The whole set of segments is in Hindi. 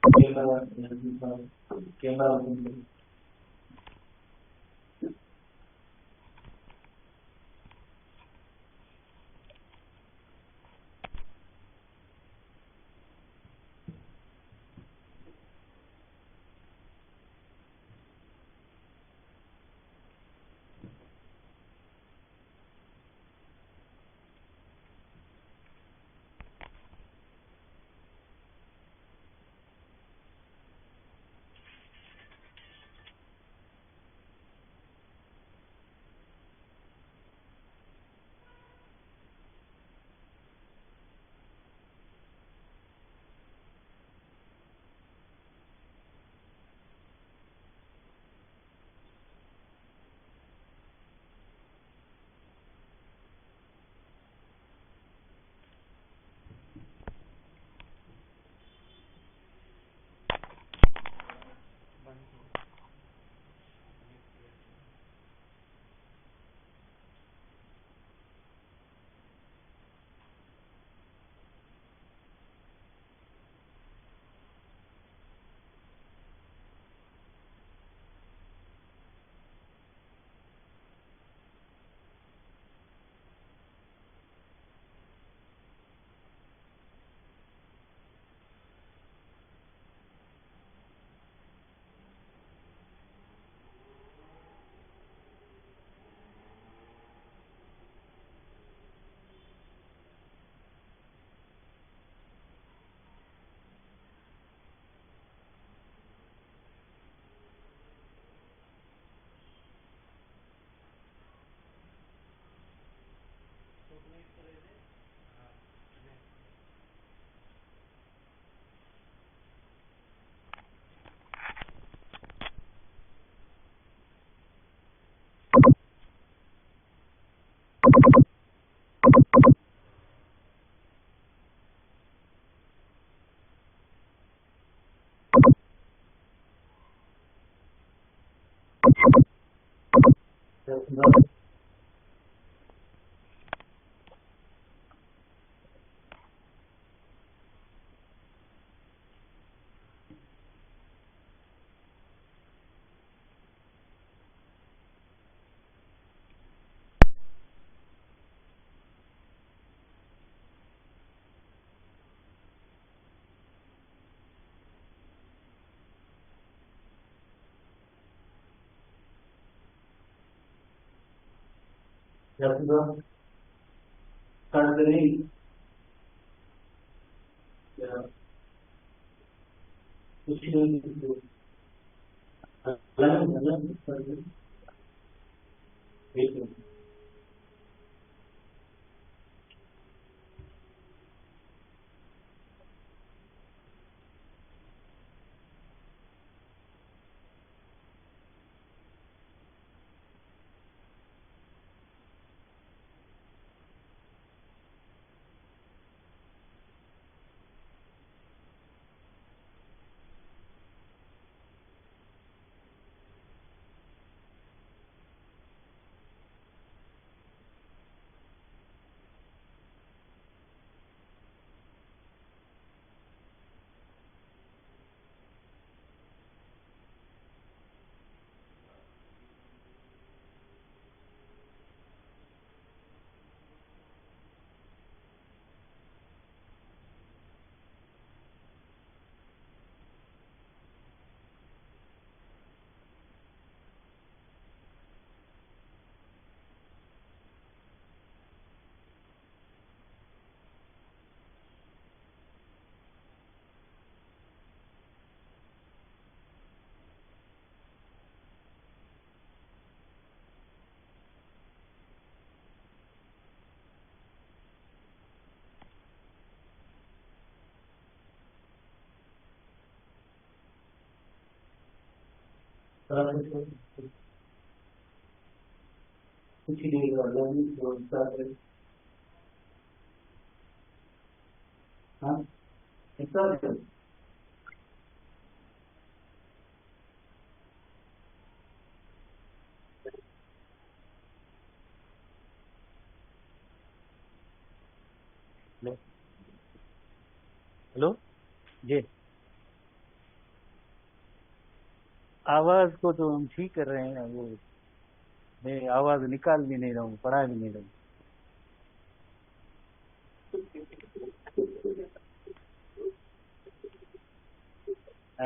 कैमरा कैमरा कर नहीं कुछ नहीं कुछ नहीं हाँ ऐसा हेलो जी आवाज को तो हम ठीक कर रहे हैं, वो मैं आवाज निकाल भी नहीं रहा हूँ, पढ़ा भी नहीं रहा हूँ।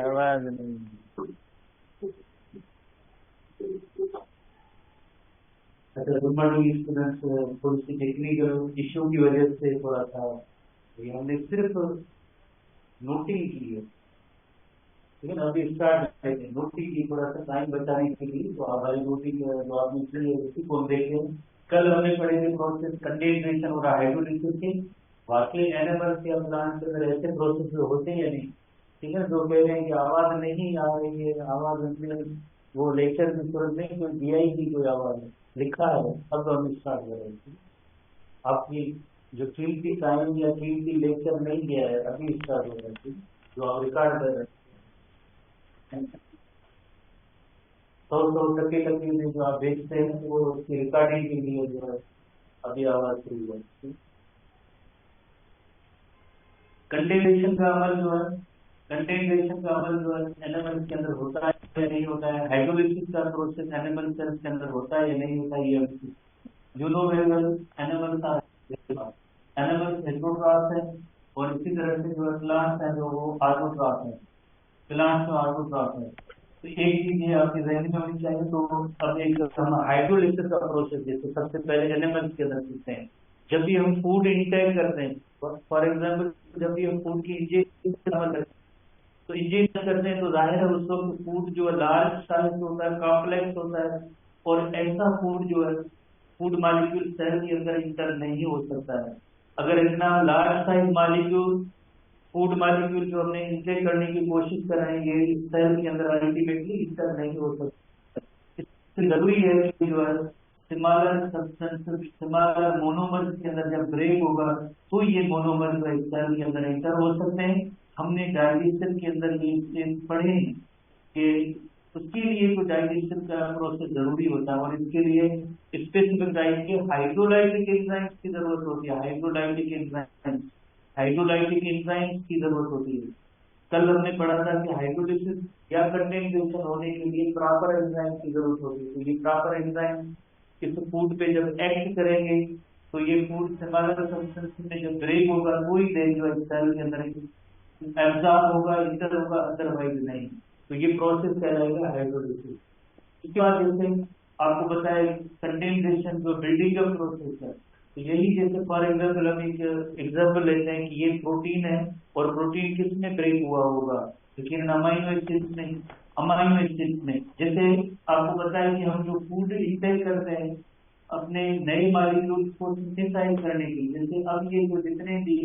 आवाज नहीं। अच्छा, गुड मॉर्निंग स्टूडेंट्स। थोड़ी सी टेक्निकल इश्यू की वजह से थोड़ा सा ये हमने सिर्फ नोटिंग की है, लेकिन अभी स्टार्ट करेंगे नोटिंग की, थोड़ा सा टाइम बचाने के लिए। तो हमारी नोटिंग जो आपने की है उसी को हम देखें। कल हमने पढ़े थे प्रोसेस कंडेंसेशन और हाइड्रोलिसिस के। वाकई एनिमल्स या प्लांट्स के अंदर ऐसे प्रोसेस होते हैं या नहीं? ठीक है, जो कह रहे हैं कि आवाज नहीं आ रही है, आवाज हमने वो लेक्चर की सूरत में कोई दिया ही नहीं, कोई आवाज लिखा है, अब तो हम स्टार्ट करेंगे। आपकी जो कीमती टाइम या कीमती लेक्चर नहीं गया है अभी स्टार्ट हो रहा है, जो आप रिकॉर्ड कर रहे हैं। 100 टके में जो आप बेचते हैं वो उसकी रिकॉर्डिंग के लिए जो है अभी आवाज शुरू है। कंटेंटेशन का अमल जो है, कंटेंटेशन का अमल जो है एनिमल्स के अंदर होता है या नहीं होता है? हाइड्रोलिसिस का प्रोसेस एनिमल सेल्स के अंदर होता है या नहीं होता है? ये यूनोवेरियल एनिमल्स एनिमल्स हेटेरोट्रॉफ है, और इसी तरह से जो है प्लांट्स है जो वो ऑटोट्रॉफ है। प्लांट्स में ऑटोट्रॉफ है। तो एक चीज ये आपके जहन में होनी चाहिए। तो अब एक हम हाइड्रोलिसिस का प्रोसेस जैसे सबसे पहले एनिमल्स के अंदर सीखते हैं। जब भी हम फूड इंटेक करते हैं, फॉर एग्जाम्पल जब भी हम फूड की इंजेक्शन करते हैं, तो इंजेक्शन करते हैं तो जाहिर है उस वक्त फूड जो है लार्ज साइज होता है, कॉम्प्लेक्स होता है, और ऐसा फूड जो है फूड मॉलिक्यूल सेल के अंदर इंटर नहीं हो सकता है। अगर इतना large size molecule food molecule जो हमने इंटेक करने की कोशिश कर रहे हैं ये सेल के अंदर अल्टीमेटली इंटर नहीं हो सकता। इससे जरूरी है कि जो है सिमिलर सब्सटेंस सिमिलर मोनोमर्स के अंदर जब ब्रेक होगा तो ये मोनोमर जो है सेल के अंदर इंटर हो सकते हैं। हमने डाइजेशन के अंदर ये चीज पढ़े हैं कि उसके लिए तो डाइजेशन का प्रोसेस जरूरी होता है, और इसके लिए स्पेसिफिक टाइप के हाइड्रोलाइटिक एंजाइम्स की जरूरत होती है। हाइड्रोलाइटिक एंजाइम्स की जरूरत होती है। कल हमने पढ़ा था कि हाइड्रोलिसिस या कंडेंसेशन होने के लिए प्रॉपर एंजाइम की जरूरत होती है। तो ये प्रॉपर एंजाइम इस फूड पे जब एक्ट करेंगे तो ये फूड सिमिलर सब्सटेंस में जब ब्रेक होगा तो ही देर जो है सेल के अंदर एब्जॉर्ब होगा, इंटर होगा, अदरवाइज नहीं। तो ये प्रोसेस कहलाएगा हाइड्रोलिसिस। उसके बाद जैसे आपको बताया कंडेंसेशन जो बिल्डिंग का प्रोसेस है, तो यही जैसे फॉर एग्जाम्पल हम एक एग्जाम्पल लेते हैं कि ये प्रोटीन है, और प्रोटीन किस में ब्रेक हुआ होगा? लेकिन अमाइनो एसिड्स में। अमाइनो एसिड्स में जैसे आपको पता है कि हम जो फूड इंटेक करते हैं अपने नए मॉलिक्यूल को सिंथेसाइज करने के लिए, जैसे अब ये जो जितने भी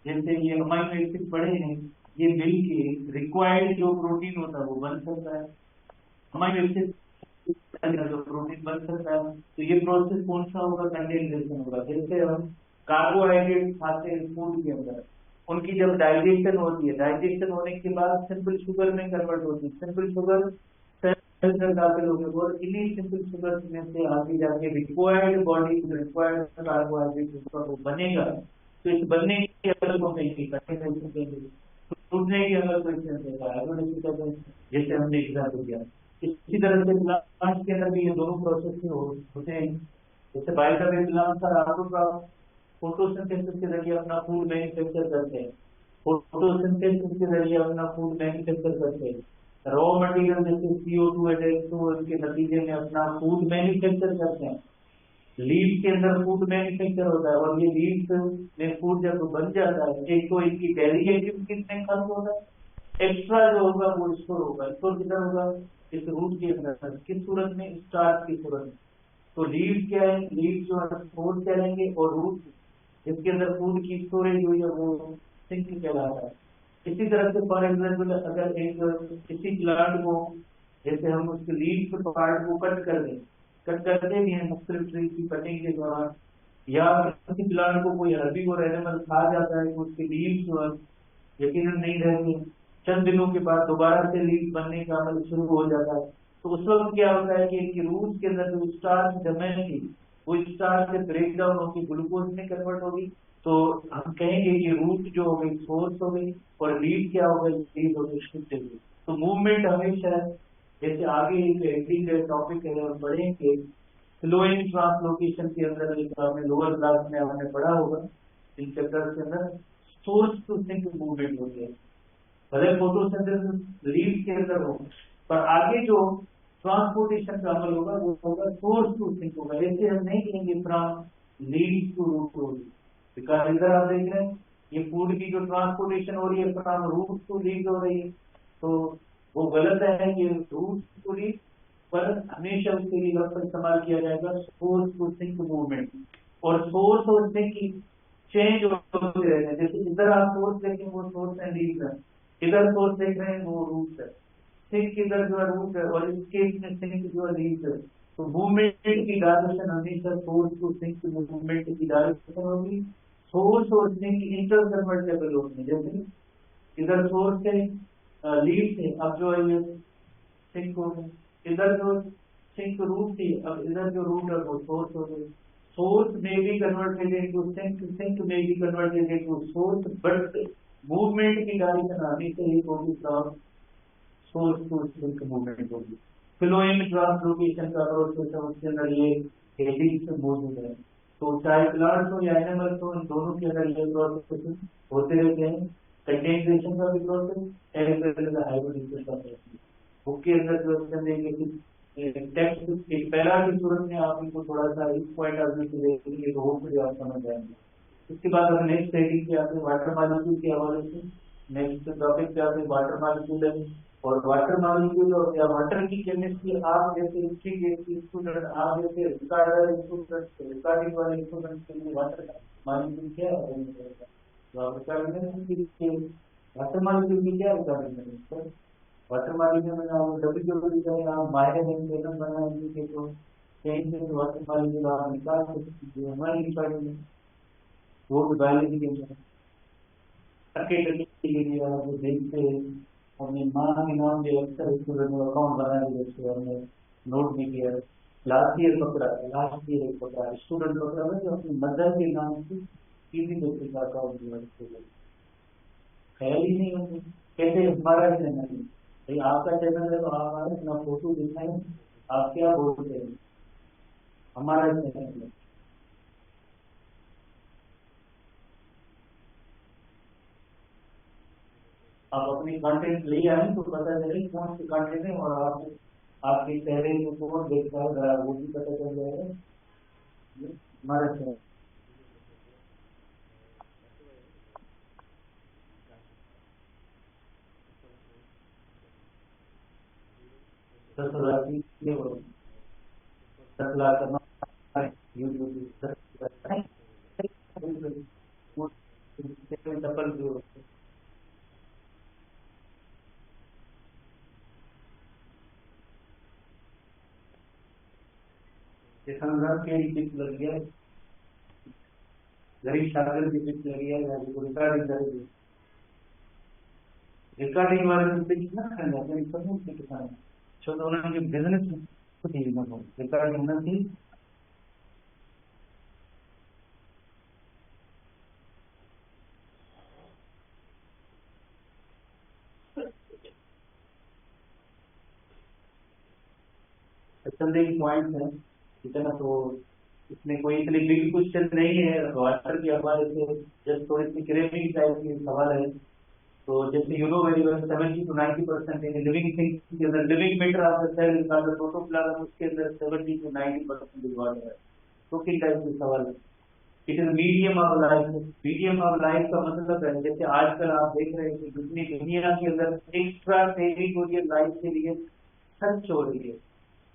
जैसे ये अमाइनो एसिड पड़े हैं ये मिल के रिक्वायर्ड जो प्रोटीन होता है वो बन सकता है। अमाइनो एसिड जो प्रोटीन बन सकता है। तो ये प्रोसेस कौन सा होगा? कंडेंसेशन होगा। जैसे हम कार्बोहाइड्रेट खाते हैं फूड के अंदर, उनकी जब डाइजेशन होती है, डाइजेशन होने के बाद सिंपल शुगर में कन्वर्ट होती है। सिंपल शुगर सेल में दाखिल होगी और इन्हीं सिंपल शुगर में से आगे जाके रिक्वायर्ड बॉडी रिक्वायर्ड कार्बोहाइड्रेट वो बनेगा। तो इस बनने के अगर को कहेंगे कंडेंसेशन कहेंगे, टूटने की अगर कोई सेंस होगा हाइड्रोलिसिस का सेंस, जैसे हमने एग्जाम्पल दिया। इसी तरह से प्लांट्स के अंदर भी ये दोनों प्रोसेस होते हैं। जैसे बायो का प्लांट्स का आपको का फोटोसिंथेसिस के जरिए अपना फूड मैन्युफैक्चर करते हैं। फोटोसिंथेसिस के जरिए अपना फूड मैन्युफैक्चर करते हैं। रॉ मटेरियल जैसे CO2 H2 के नतीजे में अपना फूड मैन्युफैक्चर करते हैं। लीफ के अंदर फूड मैन्युफैक्चर होता है, और ये लीफ में फूड जब बन जाता है एक तो इनकी डेलीगेटिव कितने खत्म होगा, एक्स्ट्रा जो होगा वो स्टोर होगा। स्टोर किधर होगा? इस रूट के अंदर। किस सूरत में? स्टार्च की सूरत में। तो लीव क्या है? लीव जो है स्टोर करेंगे, और रूट जिसके अंदर फूड की स्टोरेज हुई है वो सिंक कहलाता है। इसी तरह से फॉर एग्जाम्पल अगर एक किसी प्लांट को जैसे हम उसके लीव के पार्ट को कट करते भी हैं मुख्तलिफ ट्री की कटिंग के दौरान, या किसी प्लांट को कोई हर्बी और एनिमल खा जाता है तो उसके लीव जो है यकीनन नहीं रहते, चंद दिनों के बाद दोबारा से लीफ बनने का अमल शुरू हो जाता है। तो उस वक्त क्या होता है कि इनकी रूट के अंदर जो स्टार्च जमे थी वो स्टार्च से ब्रेक डाउन होगी, ग्लूकोज में कन्वर्ट होगी। तो हम कहेंगे कि रूट जो हो गई सोर्स हो गई, और लीफ क्या हो गई? लीफ हो गई शिफ्ट हो गई। तो मूवमेंट हमेशा जैसे आगे एक टॉपिक है और पढ़ेंगे फ्लो इन ट्रांसलोकेशन के अंदर, एक आपने लोअर क्लास में आपने पढ़ा होगा इन चैप्टर के अंदर, सोर्स टू सिंक मूवमेंट होती है। भले फोटोसिंथेसिस लीड के अंदर हो, पर आगे जो ट्रांसपोर्टेशन का अमल होगा वो होगा सोर्स टू सिंक होगा। जैसे हम नहीं कहेंगे फ्रॉम लीड टू रूट होगी, बिकॉज इधर आप देख रहे हैं ये फूड की जो ट्रांसपोर्टेशन हो रही है फ्रॉम रूट टू लीड हो रही है, तो वो गलत है कि रूट टू लीड, पर हमेशा उसके लिए लफ्ज इस्तेमाल किया जाएगा सोर्स टू सिंक मूवमेंट। और सोर्स और सिंक चेंज होते रहते हैं। जैसे इधर आप सोर्स देखेंगे वो सोर्स है लीड है, इधर सोर्स देख रहे हैं वो रूट है, सिंक इधर जो है रूट है, और इस केस में सिंक जो है लीड है। तो मूवमेंट की डायरेक्शन हमेशा सोर्स टू सिंक मूवमेंट की डायरेक्शन होगी। सोर्स और सिंक इंटर कन्वर्टेबल होते हैं। जैसे इधर सोर्स से लीड से अब जो है ये सिंक हो गए, इधर जो सिंक रूट थी अब इधर जो रूट है वो सोर्स हो गई। सोर्स में भी कन्वर्टेड इनटू सिंक, सिंक में भी converted into source, but movement की डायरेक्शन हमेशा एक होगी from source to sink movement होगी। फ्लोएम ट्रांसलोकेशन का प्रोसेस है, उसके अंदर ये हेडिंग्स मौजूद है। तो चाहे प्लांट्स हो या एनिमल्स हो, इन दोनों के अंदर ये प्रोसेस होते रहते हैं। कंडेंसेशन का भी process, as well as hybridization का प्रोसेस। बुक के अंदर जो देंगे कि टेक्स्ट एक पैरा की सूरत में आप इनको थोड़ा सा इस पॉइंट ऑफ व्यू से देखेंगे तो होपफुली आप समझ जाएंगे। उसके बाद हम नेक्स्ट हेडिंग पे आते हैं वाटर मॉलिक्यूल के हवाले से। नेक्स्ट टॉपिक पे आते हैं वाटर मॉलिक्यूल है, और वाटर मॉलिक्यूल और या वाटर की केमिस्ट्री आप जैसे हिस्ट्री के स्टूडेंट, आप जैसे रिकॉर्डर स्टूडेंट, रिकॉर्डिंग वाले स्टूडेंट के लिए वाटर मॉलिक्यूल क्या है तो आप रिकॉर्डिंग वाटर मॉलिक्यूल की क्या रिकॉर्डिंग करेंगे। वाटर मॉलिक्यूल में आप डब्ल्यू करें, आप मायने बनाएंगे तो कहीं से वाटर मॉलिक्यूल आप निकाल सकते हैं। हमारी रिकॉर्डिंग में वो भी बायोलॉजी के अंदर के लिए आप जो देखते हैं, हमने माँ के नाम जो अक्सर स्टूडेंट अकाउंट बना दिया, उसको हमने नोट भी किया। लास्ट ईयर पकड़ा, लास्ट ईयर पकड़ा स्टूडेंट पकड़ा है जो अपनी मदर के नाम से किसी बच्चे का अकाउंट जो है ख्याल ही नहीं होती कैसे हमारा चैनल है भाई, आपका चैनल है तो आप आए अपना फोटो दिखाएं, आप क्या बोलते हैं हमारा चैनल है। आप अपनी कंटेंट ले आए तो पता चले कौन सी कंटेंट है, और आप आपके चेहरे को कौन देखता है वो भी पता चल जाएगा हमारा चैनल। 10,000 10 लाख करना यूट्यूब डबल जो के पिच लग गया, गरीब सागर की पिच लग गया, रिकॉर्डिंग करेगी, रिकॉर्डिंग वाले पिच ना खाना छोटा उन्होंने बिजनेस रिकॉर्डिंग न थी। पॉइंट है इतना, तो इसमें कोई इतनी बिग क्वेश्चन नहीं है वाटर के हवाले से, जस्ट थोड़ी सी ग्रेविंग टाइप की सवाल है। तो जैसे you know very well 70 to 90% living things के अंदर living matter of the cell का प्रोटोप्लाज्म, उसके अंदर 70 to 90% वाटर है। तो किस टाइप के सवाल है। It is medium of life. Medium of life का मतलब है जैसे आजकल आप देख रहे हैं कि जितनी दुनिया के अंदर एक्स्ट्रा सेविंग हो रही है लाइफ के लिए खर्च हो रही है,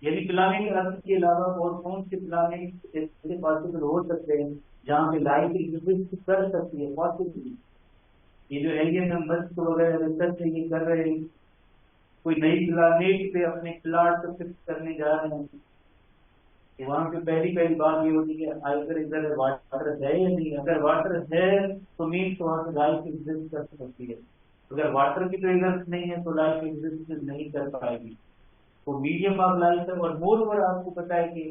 यदि प्लानिंग अर्थ के अलावा और कौन से प्लानिंग ऐसे पॉसिबल हो सकते हैं जहाँ पे लाइफ एग्जिस्ट कर सकती है पॉसिबली। ये जो एलियन नंबर्स वगैरह रिसर्च ये कर रहे हैं, कोई नई प्लानेट पे अपने प्लाट फिक्स करने जा रहे हैं, तो वहां पे पहली बात ये होती है अगर इधर वाटर है या नहीं। अगर वाटर है तो मीन्स वहां पे लाइफ एग्जिस्ट कर सकती है, अगर वाटर की प्रेजेंस नहीं है तो लाइफ एग्जिस्ट नहीं कर पाएगी। तो मीडियम ऑफ लाइफ है। और मोर ओवर आपको पता है कि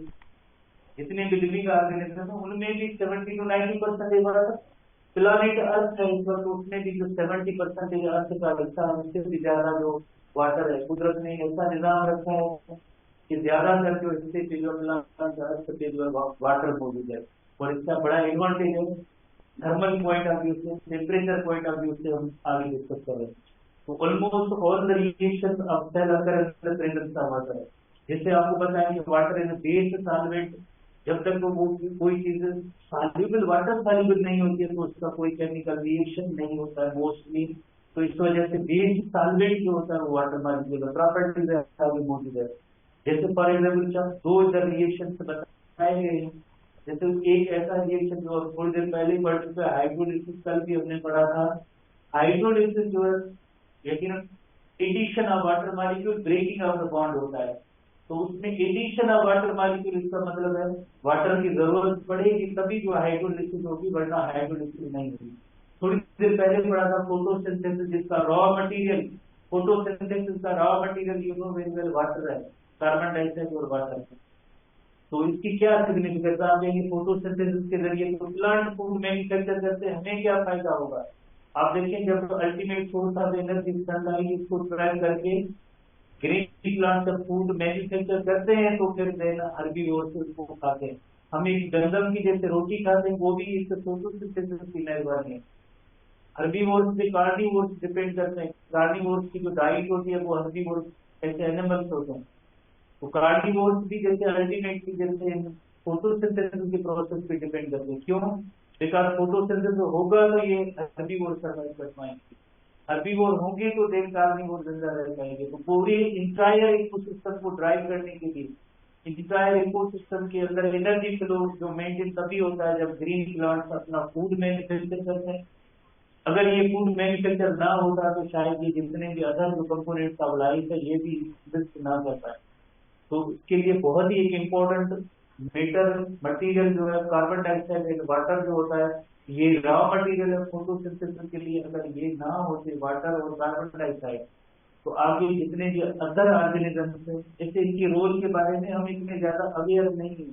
जितने भी लिविंग ऑर्गेनिज्म है उनमें भी 70 to 90% प्लानिट अर्थ है इस वक्त, उसमें भी जो 70% अर्थ का हिस्सा है उससे भी ज्यादा जो वाटर है। कुदरत ने ऐसा निजाम रखा है कि ज्यादातर जो हिस्से पे जो वाटर मौजूद है, और इसका बड़ा एडवांटेज है थर्मल पॉइंट ऑफ व्यू से, टेम्परेचर पॉइंट ऑफ व्यू से हम आगे डिस्कस कर रहे हैं। तो almost all the reaction of cell occur in the presence of water. जैसे आपको पता है कि वाटर इज बेस सॉल्वेंट, जब तक वो कोई चीज सॉल्युबल वाटर सॉल्युबल नहीं होती है तो उसका कोई केमिकल रिएक्शन नहीं होता है मोस्टली। तो इस वजह से बेस सॉल्वेंट जो होता है वो वाटर मॉलिक्यूल प्रॉपर्टीज मौजूद है। जैसे फॉर एग्जाम्पल जब दो इधर रिएक्शन बताए गए हैं, जैसे एक ऐसा रिएक्शन जो थोड़ी देर पहले ही पढ़ चुके हैं, हाइड्रोलिसिस, कल भी हमने पढ़ा था। हाइड्रोलिसिस जो है लेकिन addition of water molecule, breaking of the bond होता है। तो उसमें एडिशन ऑफ वाटर मॉलिक्यूल, इसका मतलब है वाटर की जरूरत पड़ेगी तभी जो हाइड्रोलिसिस होगी, वरना हाइड्रोलिसिस नहीं होगी। थोड़ी देर पहले पढ़ा था फोटोसिंथेसिस, जिसका रॉ मटेरियल, फोटोसिंथेसिस का raw material you know very well water है, कार्बन डाइऑक्साइड और वाटर है। तो इसकी क्या सिग्निफिकेंस आप देंगे, फोटोसिंथेसिस के जरिए तो प्लांट फूड मैन्युफैक्चर करते हैं, हमें क्या फायदा होगा। आप देखिए जब ultimate source of energy sunlight, इसको ट्रैक करके ग्रीन प्लांट जब फूड मैन्युफैक्चर करते हैं तो फिर देन अरबी ओर्स को खाते हैं। हम एक गंदम की जैसे रोटी खाते हैं, वो भी इस फोटोसिंथेसिस की मेहरबानी है। हर्बीवोर्स से कार्निवोर्स डिपेंड करते हैं, कार्निवोर्स की जो डाइट होती है वो हर्बीवोर्स ऐसे एनिमल्स होते हैं। तो कार्निवोर्स भी जैसे अल्टीमेटली जैसे फोटोसिंथेसिस के प्रोसेस पे डिपेंड करते हैं। क्यों? बिकॉज फोटोसिंथेसिस होगा तो ये हर्बीवोर सर्वाइव कर पाएंगे, हर्बीवोर होंगे तो देन कार्निवोर जिंदा रह पाएंगे। तो पूरे इंटायर इकोसिस्टम को ड्राइव करने के लिए, इंटायर इकोसिस्टम के अंदर एनर्जी फ्लो जो मेंटेन तभी होता है जब ग्रीन प्लांट्स अपना फूड मैन्युफैक्चर करते हैं। अगर ये फूड मैन्युफैक्चर ना होता तो शायद ये जितने भी अदर जो कंपोनेंट्स ऑफ लाइफ है ये भी एग्जिस्ट ना कर पाए। तो इसके लिए बहुत ही एक इम्पोर्टेंट मेटर मटेरियल जो है कार्बन डाइऑक्साइड एंड वाटर जो होता है, ये रॉ मटेरियल है फोटोसिंथेसिस के लिए। अगर ये ना होते वाटर और कार्बन डाइऑक्साइड तो आगे जितने भी अदर ऑर्गेनिजम्स है, जैसे इनके रोल के बारे में हम इतने ज्यादा अवेयर नहीं है,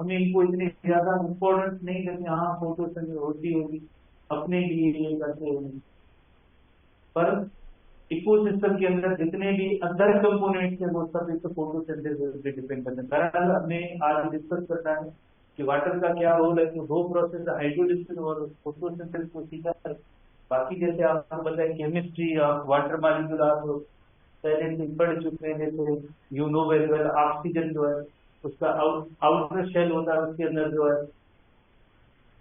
हमें इनको इतने ज्यादा इम्पोर्टेंस नहीं देते। हाँ फोटोसिंथेसिस होती होगी अपने लिए ये करते होंगे, पर इकोसिस्टम के अंदर जितने भी अदर कंपोनेंट्स हैं वो सब इस फोटोसिंथेसिस पे डिपेंड करते हैं। बहरहाल हमें आज डिस्कस करना है कि वाटर का क्या रोल है। तो दो प्रोसेस हाइड्रोलिसिस और फोटोसिंथेसिस को सीखा है। बाकी जैसे आपको पता है केमिस्ट्री ऑफ वाटर मॉलिक्यूल आप पहले से पढ़ चुके हैं। जैसे you know very well oxygen जो है उसका आउटर शेल होता है, उसके अंदर जो है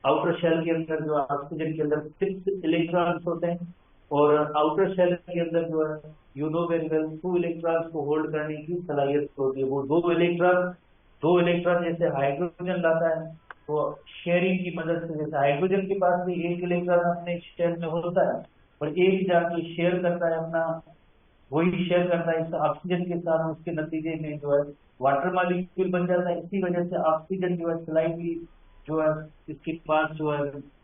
आउटर शेल के अंदर जो ऑक्सीजन के अंदर 6 इलेक्ट्रॉन्स होते हैं, और आउटर शेल के अंदर जो है you know very well 2 electrons को होल्ड करने की सलाहियत होती है। वो दो इलेक्ट्रॉन जैसे हाइड्रोजन लाता है वो शेयरिंग की मदद से, जैसे हाइड्रोजन के पास भी एक इलेक्ट्रॉन अपने शेल में होता है और एक जाके शेयर करता है अपना, वही शेयर करता है इस ऑक्सीजन के साथ, उसके नतीजे में जो है वाटर मॉलिक्यूल बन जाता है। इसी वजह से ऑक्सीजन जो है स्लाइटली जो है इसके पास जो है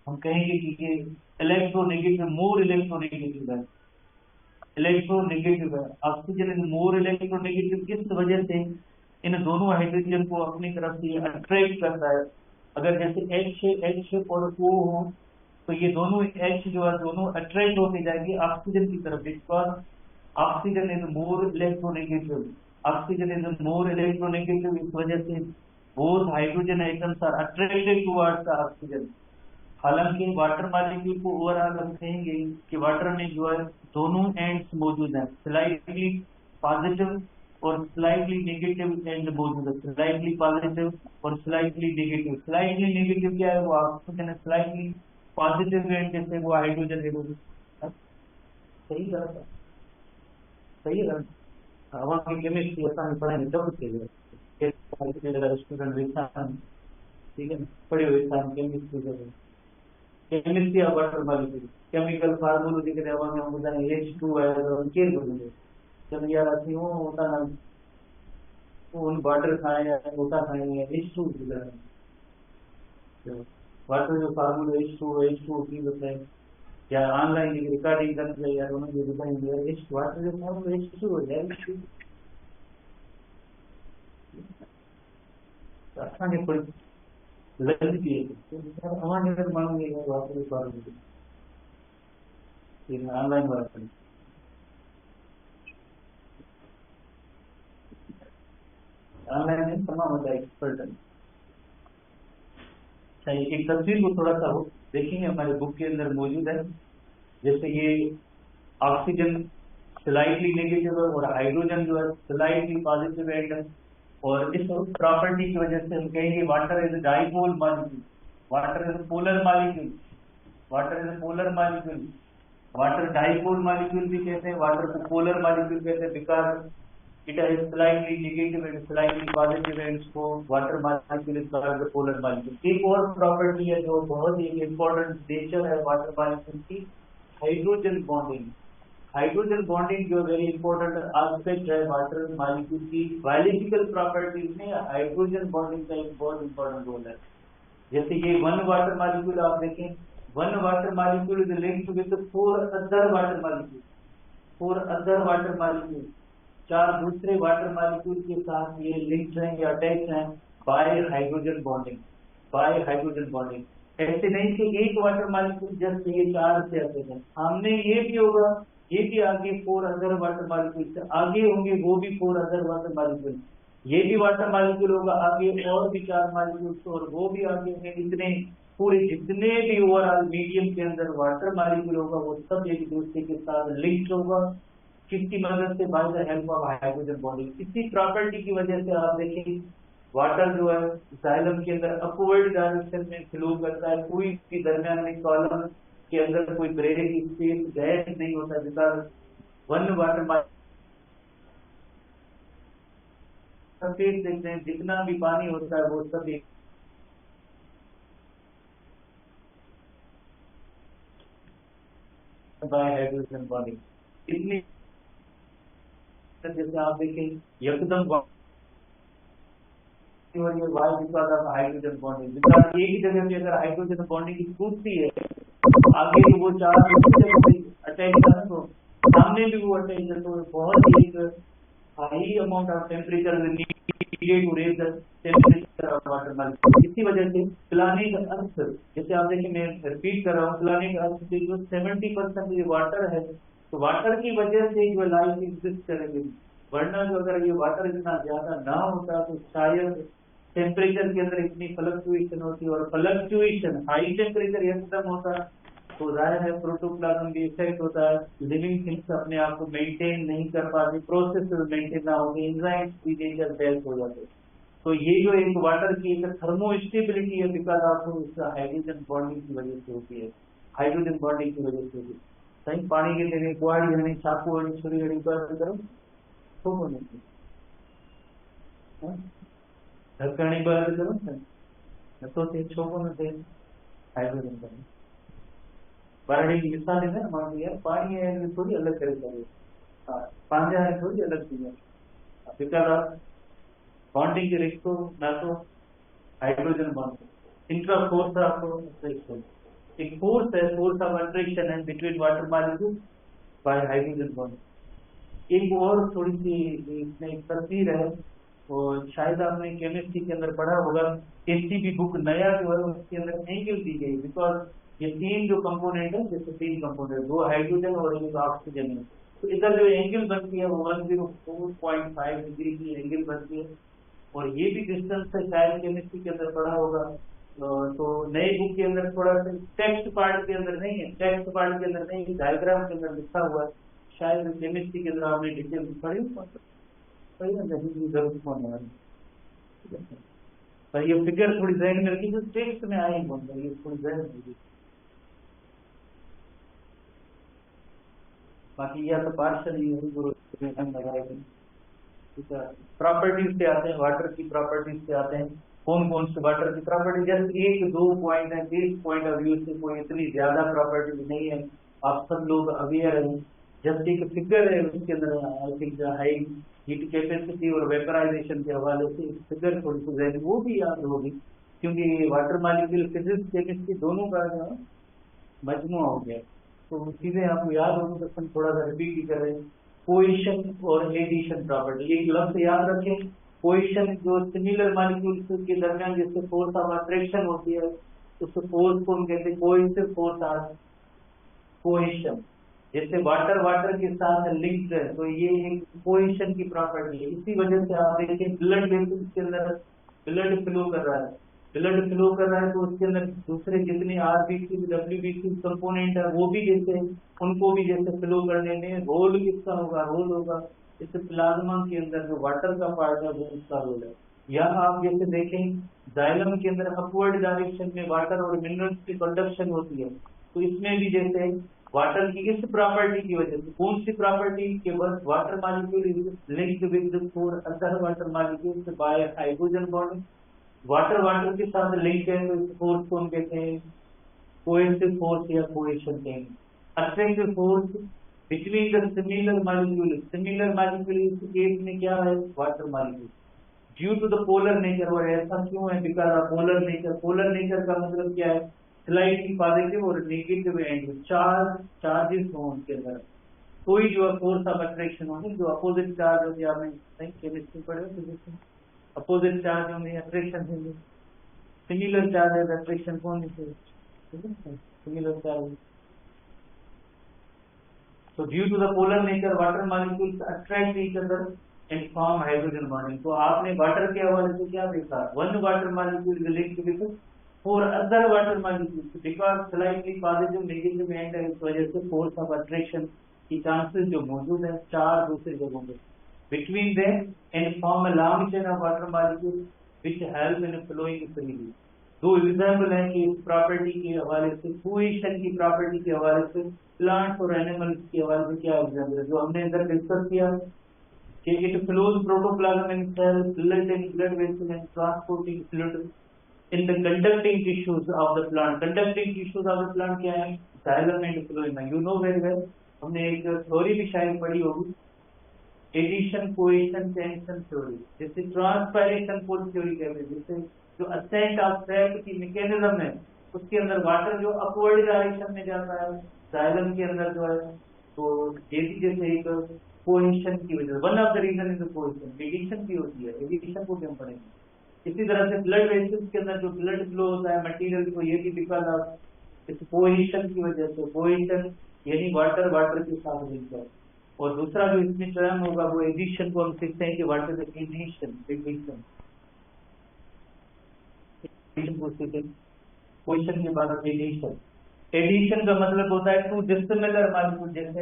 हम कहेंगे कि ये इलेक्ट्रोनेगेटिव, मोर इलेक्ट्रोनेगेटिव है, इलेक्ट्रोनेगेटिव है। ऑक्सीजन इज मोर इलेक्ट्रोनेगेटिव, इस वजह से इन दोनों हाइड्रोजन को अपनी तरफ से अट्रैक्ट करता है। अगर जैसे H और O हो तो ये दोनों H जो है दोनों अट्रैक्ट होते जाएंगे ऑक्सीजन की तरफ, because oxygen is more electronegative, oxygen is more electronegative. इस वजह से both hydrogen atoms are attracted towards the oxygen. हालांकि वाटर मॉलिक्यूल को ओवरऑल हम कहेंगे कि वाटर में जो है दोनों एंड्स मौजूद हैं, स्लाइटली पॉजिटिव और स्लाइटली नेगेटिव एंड मौजूद है, स्लाइटली पॉजिटिव और स्लाइटली नेगेटिव। स्लाइटली नेगेटिव क्या है, वो ऑक्सीजन है, स्लाइटली पॉजिटिव एंड जैसे वो हाइड्रोजन है। सही गलत है, सही है। हवा की केमिस्ट्री आसान पढ़ाएंगे जब स्टूडेंट विज्ञान, ठीक है ना, पढ़े हुए केमिस्ट्री करें, chemistry of water molecule, chemical formula दिख रहे हवा में हम बताएंगे H2 है तो हम केयर बोलेंगे जब यार आती हो होता ना उन वाटर खाए या होता खाएंगे H2 वाटर जो फार्मूला H2 की बताए या ऑनलाइन रिकॉर्डिंग करते यार उन्होंने बताएंगे H वाटर जो फार्मूला H2 हो जाए असांखे थोड़ी लॻंदी आहे अवां जे माण्हू खे वापरे फार्मूला ऑनलाइन वापरे समा होता है पर टन। एक तस्वीर को थोड़ा सा वो देखेंगे, हमारे बुक के अंदर मौजूद है। जैसे ये ऑक्सीजन स्लाइटली नेगेटिव है और हाइड्रोजन जो है स्लाइटली पॉजिटिव एंड है, और इस प्रॉपर्टी की वजह से हम कहेंगे water is dipole molecule, water is polar molecule, water is polar molecule, water dipole molecule भी कहते हैं, वाटर को पोलर मॉलिक्यूल कहते हैं, because it has slightly negative and slightly positive ends, को water molecule is called the polar molecule. एक और प्रॉपर्टी है जो बहुत ही इंपॉर्टेंट नेचर है वाटर मॉलिक्यूल की, हाइड्रोजन बॉन्डिंग। हाइड्रोजन बॉन्डिंग जो वेरी इंपॉर्टेंट एस्पेक्ट है वाटर मॉलिक्यूल की बायोलॉजिकल प्रॉपर्टीज में, हाइड्रोजन बॉन्डिंग का एक बहुत इंपॉर्टेंट रोल है। जैसे ये वन वाटर मॉलिक्यूल आप देखें, one water molecule is linked with 4 other water molecule, 4 other water molecule, 4 दूसरे वाटर मॉलिक्यूल के साथ ये लिंक्ड हैं या अटैच हैं bye hydrogen bonding, bye hydrogen bonding. ऐसे नहीं कि एक वाटर मॉलिक्यूल जस्ट ये 4 से आते हैं, सामने ये भी होगा, ये भी आगे 4 अदर वाटर मॉलिक्यूल से आगे होंगे, वो भी 4 अदर वाटर मॉलिक्यूल, ये भी वाटर मॉलिक्यूल होगा आगे और भी 4 मॉलिक्यूल्स, और वो भी आगे होंगे। इतने पूरे जितने भी ओवरऑल मीडियम के अंदर वाटर मॉलिक्यूल होगा वो सब एक दूसरे के साथ लिंक्ड होगा, किसकी मदद से, by the help of hydrogen bonding. इसी प्रॉपर्टी की वजह से आप देखिए वाटर जो है जाइलम के अंदर अपवर्ड डायरेक्शन में फ्लो करता है, कोई भी दरमियान में कॉलम के अंदर कोई ब्रेक स्पेस गैस नहीं होता, बिकॉज वन वाटर सरफेस देखते हैं जितना भी पानी होता है वो सब एक बाय हाइड्रोजन बॉन्डिंग। इतनी जैसे आप देखें एकदम और ये why because of hydrogen bonding, because एक ही जगह पे अगर हाइड्रोजन बॉन्डिंग टूटती है आगे भी वो 4 अटैच करना, तो सामने भी वो अटैच है, तो बहुत ही एक high amount of temperature needed to raise the temperature of water molecule. इसी वजह से पिलाने का अर्थ, जैसे आप देखिए मैं रिपीट कर रहा हूँ, पिलाने का अर्थ से जो 70% ये वाटर है, तो वाटर की वजह से जो लाइफ एग्जिस्ट करेगी, वरना जो अगर ये वाटर इतना ज्यादा ना होता तो शायद टेम्परेचर के अंदर इतनी फ्लक्चुएशन होती, और फ्लक्चुएशन हाई टेम्परेचर एकदम होता तो जाहिर है प्रोटोप्लाज्म भी इफेक्ट होता है, लिविंग थिंग्स अपने आप को मेंटेन नहीं कर पाती, प्रोसेस मेंटेन ना होगी, एंजाइम्स भी डेंजर डेथ हो जाते। तो ये जो एक वाटर की एक थर्मो स्टेबिलिटी है बिकॉज ऑफ हाइड्रोजन बॉन्डिंग की वजह से होती है, हाइड्रोजन बॉन्डिंग की वजह से होती है। सही पानी के लिए कुआड़ी हनी चाकू हनी छुरी हनी करो तो होने की ढक्कनी बंद करो तो ते छोको न थे हाइड्रोजन बॉन्डिंग बारड़ी की मिसाल है ना, मान लिया पानी है थोड़ी अलग करे, हाँ पानी है थोड़ी अलग चीज है, बिकॉज ऑफ बॉन्डिंग के रिश्तों ना तो hydrogen bond intra force of एक फोर्स है, फोर्स ऑफ अट्रैक्शन है between water molecule by hydrogen bond. एक और थोड़ी सी इसमें एक तस्वीर है, और शायद आपने केमिस्ट्री के अंदर पढ़ा होगा, एसटीपी बुक नया जो है उसके अंदर एंगल दी गई, बिकॉज ये 3 जो कंपोनेंट है, जैसे 3 कंपोनेंट, 2 हाइड्रोजन और 1 ऑक्सीजन है, तो इधर जो एंगल बनती है वो 104.5 डिग्री की एंगल बनती है, और ये भी डिस्टेंस है, शायद केमिस्ट्री के अंदर पढ़ा होगा। तो नई बुक के अंदर थोड़ा सा टेक्स्ट पार्ट के अंदर नहीं है, टेक्स्ट पार्ट के अंदर नहीं, डायग्राम के अंदर लिखा हुआ है, शायद केमिस्ट्री के अंदर आपने डिटेल पढ़ी नहीं, जरूरत होने वाली, पर ये फिगर थोड़ी जहन में रखी, जो टेक्स्ट में आई है ये थोड़ी जहन में, बाकी यह तो पार्शल ही लगाएंगे। प्रॉपर्टीज से आते हैं, वाटर की प्रॉपर्टीज से आते हैं, कौन से वाटर की प्रॉपर्टी, जस्ट 1-2 पॉइंट है, बेस पॉइंट ऑफ व्यू से कोई इतनी ज्यादा प्रॉपर्टी नहीं है, आप सब लोग अवेयर हैं। जस्ट एक फिगर है उसके अंदर I think high heat capacity और वेपराइजेशन के हवाले से फिगर थोड़ी सी जहन वो भी याद होगी, क्योंकि वाटर मॉलिक्यूल फिजिक्स केमिस्ट्री दोनों का जो मजमुआ हो गया, तो चीजें आपको याद होगी, तो हम थोड़ा सा रिपीट ही कर रहे हैं। कोएशन और एडिशन प्रॉपर्टी, एक लफ्ज याद रखें, कोएशन जो सिमिलर मॉलिक्यूल्स के दरमियान जिससे फोर्स ऑफ अट्रैक्शन होती है, उस फोर्स को हम कहते हैं कोएसिव फोर्स ऑफ कोएशन, जैसे वाटर वाटर के साथ लिंक्ड है, तो ये एक कोहेशन की प्रॉपर्टी है। इसी वजह से आप देखिए ब्लड वेसल्स के अंदर ब्लड फ्लो कर रहा है, ब्लड फ्लो कर रहा है तो उसके अंदर दूसरे जितने आरबीसी डब्ल्यूबीसी कंपोनेंट है वो भी जैसे उनको भी जैसे फ्लो करने में रोल किसका होगा, रोल होगा। इस प्लाज्मा के अंदर जो वाटर का पार्ट है वो उसका रोल है। यहाँ आप जैसे देखें जाइलम के अंदर अपवर्ड डायरेक्शन में वाटर और मिनरल्स की कंडक्शन होती है, तो इसमें भी जैसे वाटर की इस प्रॉपर्टी की वजह से, कौन सी प्रॉपर्टी के बस water molecule is linked with four other water molecules bye hydrogen bond, water water के साथ लिंक है तो इस फोर्स को हम कहते हैं कोएसिव फोर्स या कोएशन कहेंगे। Attractive force between the similar molecule, similar molecule इस केस में क्या है, water molecule, due to the polar nature. और ऐसा क्यों है, because of polar nature. Polar nature का मतलब क्या है, स्लाइटली पॉजिटिव और नेगेटिव एंड चार्जेस हो उनके अंदर, कोई जो फोर्स ऑफ अट्रैक्शन होगी, जो अपोजिट चार्ज होगी, आपने नहीं केमिस्ट्री पढ़े हो फिजिक्स में, अपोजिट चार्ज होंगे अट्रैक्शन होंगे, सिमिलर चार्ज है अट्रैक्शन होने से, similar charge. So due to the polar nature, water molecules attract each other and form hydrogen bonding. तो आपने वाटर के हवाले से क्या देखा, one water molecule will link with four other water molecules because slightly positive negative end है, इस वजह से force of attraction की chances जो मौजूद है चार दूसरी जगहों पे between them and form a long chain of water molecules which help in flowing freely। दो एग्जाम्पल है कि इस प्रॉपर्टी के हवाले से, कोहेशन की प्रॉपर्टी के हवाले से, प्लांट्स और एनिमल्स के हवाले से क्या एग्जाम्पल है जो हमने इधर डिस्कस किया कि it flows protoplasm in cell, blood in blood vessel and transporting fluid in the conducting tissues of the plant. Conducting tissues of the plant क्या है, xylem and phloem. You know very well, हमने एक थ्योरी भी शायद पढ़ी होगी, एडिशन कोहेशन टेंशन थ्योरी, जैसे ट्रांसपायरेशन फोर्स थ्योरी कहते हैं, जैसे जो असेंट ऑफ सैप की मैकेनिज्म है उसके अंदर वाटर जो अपवर्ड डायरेक्शन में जाता है जाइलम के अंदर जो है, तो ये भी जैसे एक कोहेशन की वजह, one of the reason is cohesion, adhesion की होती है, एडिशन को हम पढ़ेंगे। इसी तरह से ब्लड वेसल्स के अंदर जो ब्लड फ्लो होता है मटेरियल को, ये भी बिकॉज ऑफ इस कोहेशन की वजह से, कोहेशन यानी वाटर वाटर के साथ मिलकर। और दूसरा जो इसमें टर्म होगा वो एडिशन को हम सीखते हैं कि what is adhesion, adhesion question के बाद एडिशन, एडिशन का मतलब होता है टू डिसिमिलर मॉलिक्यूल, जैसे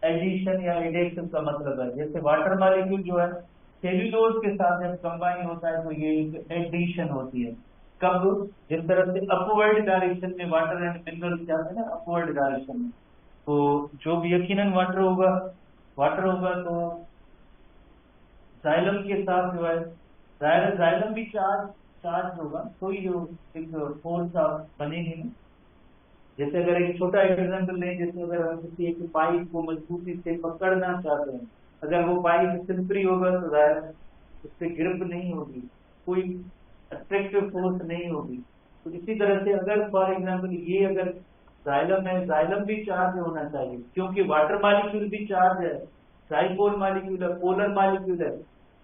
एडिशन या एडिशन का मतलब है जैसे वाटर मॉलिक्यूल जो है सेल्यूलोज के साथ जब कंबाइन होता है तो ये एडिशन होती है। कब, जिस तरह से अपवर्ड डायरेक्शन में वाटर एंड मिनरल्स जाते हैं ना, अपवर्ड डायरेक्शन में, तो जो भी यकीनन वाटर होगा तो जाइलम के साथ जो है जाइलम भी चार्ज होगा, तो ही जो एक फोर्स बनेगी ना। जैसे अगर एक छोटा एग्जाम्पल लें, जैसे अगर हम किसी एक पाइप को मजबूती से पकड़ना चाहते हैं, अगर वो पाइप स्लिपरी होगा तो जाहिर उस पर ग्रिप नहीं होगी, कोई अट्रैक्टिव फोर्स नहीं होगी। तो इसी तरह से अगर फॉर एग्जाम्पल ये अगर जाइलम है, जाइलम भी चार्ज होना चाहिए क्योंकि वाटर मॉलिक्यूल भी चार्ज है, डाइपोल मॉलिक्यूल है, पोलर मॉलिक्यूल है,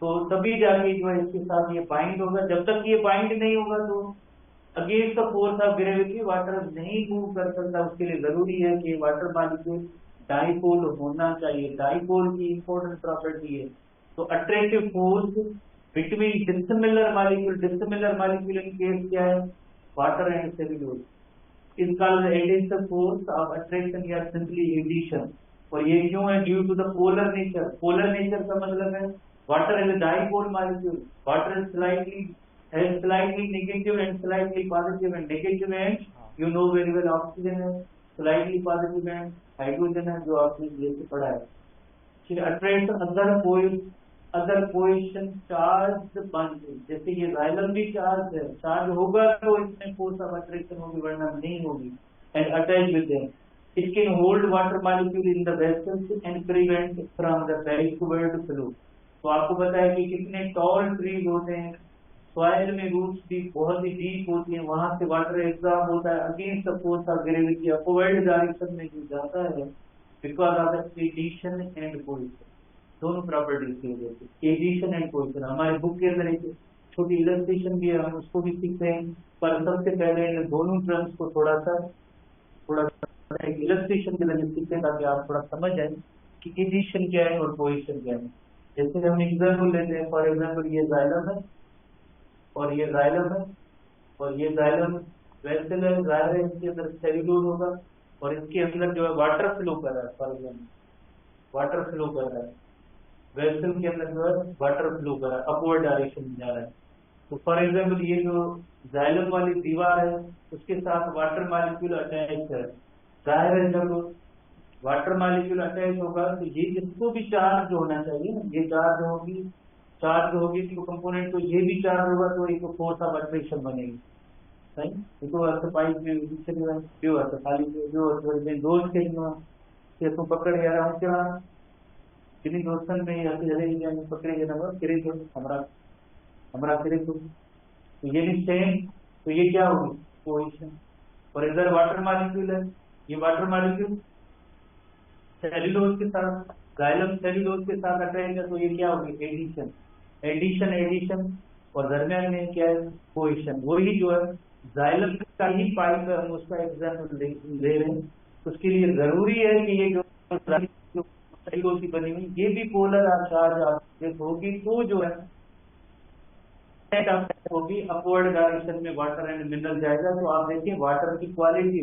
तो तभी जाके जो है इसके साथ ये बाइंड होगा। जब तक ये बाइंड नहीं होगा तो against the force of gravity water नहीं मूव कर सकता। उसके लिए जरूरी है कि वाटर मॉलिक्यूल डाइपोल होना चाहिए, डाइपोल की इंपॉर्टेंट प्रॉपर्टी है। तो attractive force between dissimilar molecule in case क्या है, water and cellulose, is called adhesive force of attraction या simply addition। और ये क्यों है, due to the polar nature. Polar nature का मतलब है water and dipole molecule, water slightly negative and slightly positive and negative and you know very well oxygen है, slightly positive and हाइड्रोजन है, जो आपने ये से पढ़ा है। ठीक है, attract other cohesion charge bond, जैसे ये जाइलम भी चार्ज है, चार्ज होगा तो इसमें फोर्स ऑफ अट्रैक्शन होगी वरना नहीं होगी। And attach with them it can hold water molecule in the vessels and prevent from the backward flow. तो आपको पता है कि कितने टॉल ट्रीज होते हैं, सॉइल में रूट्स भी बहुत ही डीप होती हैं, वहां से वाटर एब्जॉर्ब होता है against the force of gravity, upward direction में जो जाता है because of the adhesion and cohesion. दोनों प्रॉपर्टीज की वजह से एडिशन एंड कोहेशन। हमारे बुक के अंदर एक छोटी इलस्ट्रेशन भी है, हम उसको भी सीखते हैं, पर सबसे पहले इन दोनों टर्म्स को थोड़ा सा एक इलस्ट्रेशन के लिए सीखते हैं ताकि आप थोड़ा समझ जाए कि एडिशन क्या है और कोएशन क्या है। जैसे हम एग्जाम्पल लेते हैं, फॉर एग्जाम्पल ये जाइलम है और ये जाइलम है और ये जाइलम वेसल है, जाहिर है इसके अंदर सेल्यूलोज होगा और इसके अंदर जो है वाटर फ्लो कर रहा है, फॉर एग्जाम्पल वाटर फ्लो कर रहा है, वेसल के अंदर जो है वाटर फ्लो कर रहा है, अपवर्ड डायरेक्शन में जा रहा है। तो फॉर एग्जाम्पल ये जो जाइलम वाली दीवार है उसके साथ वाटर मॉलिक्यूल अटैच है, जाहिर है जब वाटर मॉलिक्यूल अटैच होगा तो ये इसको भी चार्ज होना चाहिए ना, ये चार्ज होगी तो कंपोनेंट तो ये भी चार्ज होगा तो एक फोर्स ऑफ अट्रैक्शन बनेगी। सही, itu atau paling itu atau kali itu atau दोस्त के ये तो पकड़ गया रहा हूँ क्या किन्हीं दोस्तन में या फिर जैसे पकड़े गए ना करे तो हमारा करे तो ये भी सेम, तो ये क्या होगी पोजीशन। और इधर वाटर मॉलिक्यूल है, ये वाटर मॉलिक्यूल सेल्यूलोज के साथ जाइलम सेल्यूलोज के साथ अटैच है तो ये क्या होगी एडिशन, एडिशन और दरमियान में क्या है पोजीशन। वही जो है जाइलम का ही पाइप है, हम उसका एग्जाम्पल ले रहे हैं। उसके लिए जरूरी है कि ये जो सेल्यूलोज की बनी हुई ये भी पोलर चार्ज होगी तो जो है होगी अपवर्ड डायरेक्शन में वाटर एंड मिनरल जाएगा। तो आप देखिए वाटर की क्वालिटी,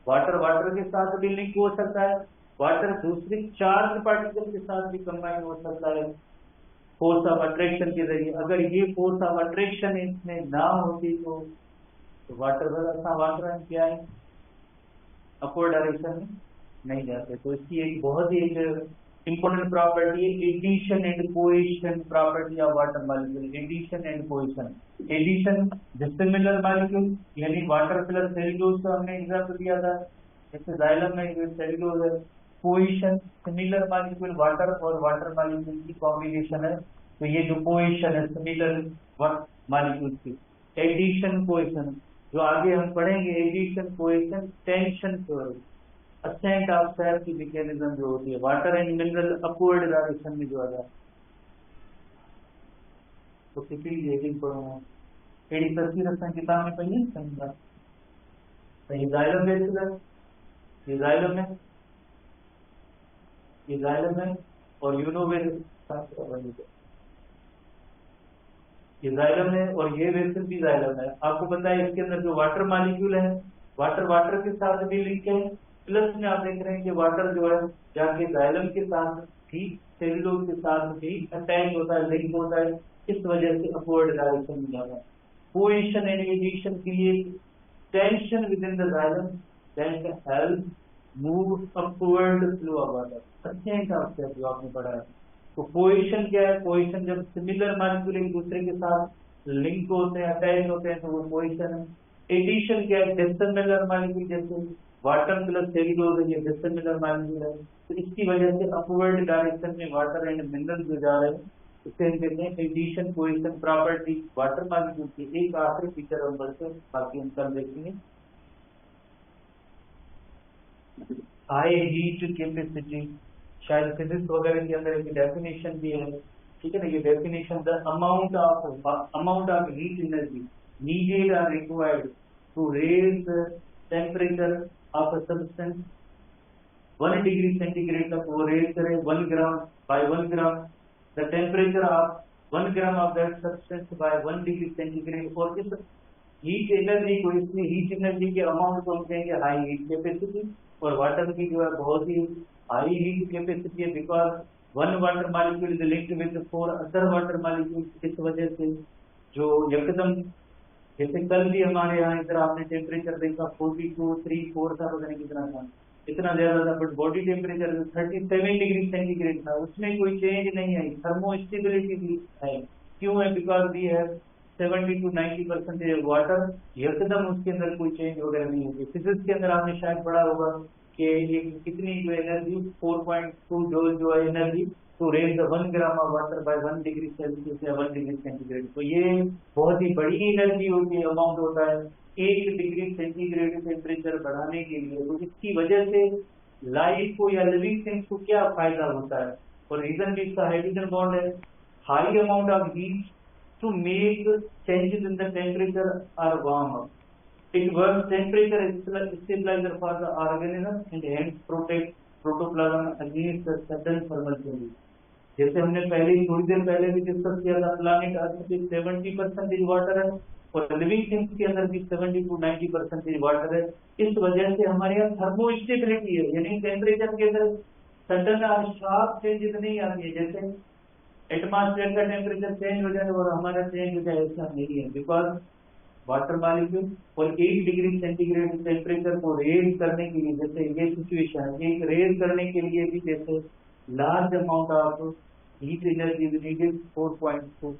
वाटर के साथ भी लिंक हो सकता है, वाटर दूसरे चार्ज पार्टिकल के साथ भी कंबाइन हो सकता है फोर्स ऑफ अट्रैक्शन के जरिए। अगर ये फोर्स ऑफ अट्रैक्शन इसमें ना होती तो वाटर वाटर क्या है अपवर्ड डायरेक्शन में नहीं जाते। तो इसकी एक बहुत ही एक इंपॉर्टेंट प्रॉपर्टी है adhesion and cohesion property of water molecule. Adhesion and cohesion, adhesion dissimilar molecule यानी वाटर प्लस सेल्यूलोज का हमने एग्जांपल दिया था, जैसे जाइलम में सेल्यूलोज है। कोएशन सिमिलर मॉलिक्यूल वाटर और वाटर मॉलिक्यूल की कॉम्बिनेशन है, तो ये जो कोएशन है सिमिलर मॉलिक्यूल की। एडिशन कोएशन जो आगे हम पढ़ेंगे, adhesion cohesion tension theory, ascent of cell की मैकेनिज्म जो होती है water and mineral upward direction में जो आता है। तो कितनी रेटिंग पढ़ूंगा एडी सस्ती रस्ता किताब में पढ़िए समझा। ये जाइलम है, ये जाइलम है, ये जाइलम है और यूनोवेल ये जाइलम है और ये वेसल भी जाइलम है। आपको पता है इसके अंदर जो वाटर मॉलिक्यूल है वाटर के साथ भी लिंक है, प्लस में आप देख रहे हैं कि वाटर जो है जाके जाइलम के साथ भी सेल्यूलोज के साथ भी अटैच होता है, लिंक होता है, इस वजह से अपवर्ड डायरेक्शन में जाता है। Cohesion and adhesion create tension within the xylem that help move upward flow of water. अच्छे हैं जो आपने पढ़ा है। तो कोएशन क्या है, कोएशन जब सिमिलर मॉलिक्यूल एक दूसरे के साथ लिंक होते हैं अटैच होते हैं तो वो कोएशन है। एडिशन क्या है, डिसिमिलर मॉलिक्यूल जैसे वाटर प्लस सेल्यूलोज है, ये डिसिमिलर मॉलिक्यूल है, तो इसकी वजह से अपवर्ड डायरेक्शन में वाटर एंड मिनरल जो जा रहे हैं इसे हम कहते हैं adhesion cohesion property water molecule की। एक आखिरी फीचर हम बढ़ते हैं, बाकी हम कल देखेंगे। हाई हीट कैपेसिटी, शायद फिजिक्स वगैरह के अंदर एक डेफिनेशन भी है, ठीक है ना। ये definition the amount of heat energy needed or required to raise temperature of a substance 1 degree centigrade तक वो रेज करे 1 gram by 1 gram the temperature of 1 gram of that substance by 1 degree centigrade. और इस हीट एनर्जी को, इसमें हीट एनर्जी के अमाउंट को हम कहेंगे हाई हीट कैपेसिटी। और वाटर की जो है बहुत ही हाई हीट कैपेसिटी है because 1 water molecule is linked with 4 other water molecule. इस वजह से जो एकदम जैसे कल भी हमारे यहाँ इधर आपने टेम्परेचर देखा 42, 3, 4 था, पता नहीं कितना था, इतना ज्यादा था, but body temperature 37 degree centigrade था, उसमें कोई चेंज नहीं आई, थर्मो स्टेबिलिटी भी है। क्यों है, बिकॉज वी है 70 to 90% वाटर, एकदम उसके अंदर कोई चेंज वगैरह नहीं होगी। फिजिक्स के अंदर आपने शायद पढ़ा होगा कि ये कितनी जो एनर्जी 4.2 जूल जो है energy to raise 1 gram of water by 1 degree Celsius या 1 डिग्री सेंटीग्रेड। तो ये बहुत ही बड़ी एनर्जी होती है, अमाउंट होता है 1 डिग्री सेंटीग्रेड टेम्परेचर बढ़ाने के लिए। तो इसकी वजह से लाइफ को या लिविंग थिंग्स को क्या फायदा होता है, और रीजन भी इसका हाइड्रोजन बॉन्ड है। High amount of heat to make changes in the temperature or warm up, It works temperature stabilizer for the organism and hence protect protoplasm against the sudden thermal changes. जैसे हमने पहले थोड़ी देर पहले भी डिस्कस किया था, प्लानिट अर्थ पे 70% वाटर है और लिविंग थिंग्स के अंदर भी 70 to 90% वाटर है। इस वजह से हमारे यहाँ थर्मो स्टेबिलिटी है, यानी टेम्परेचर के अंदर सडन और शार्प चेंजेस नहीं आती है। जैसे एटमॉस्फेयर का टेम्परेचर चेंज हो जाए और हमारा चेंज हो जाए, ऐसा नहीं है। बिकॉज वाटर मॉलिक्यूल और 8 डिग्री सेंटीग्रेड टेम्परेचर को रेज करने के लिए, जैसे ये सिचुएशन है, ये रेज करने के लिए भी जैसे large amount of heat energy needed 4.4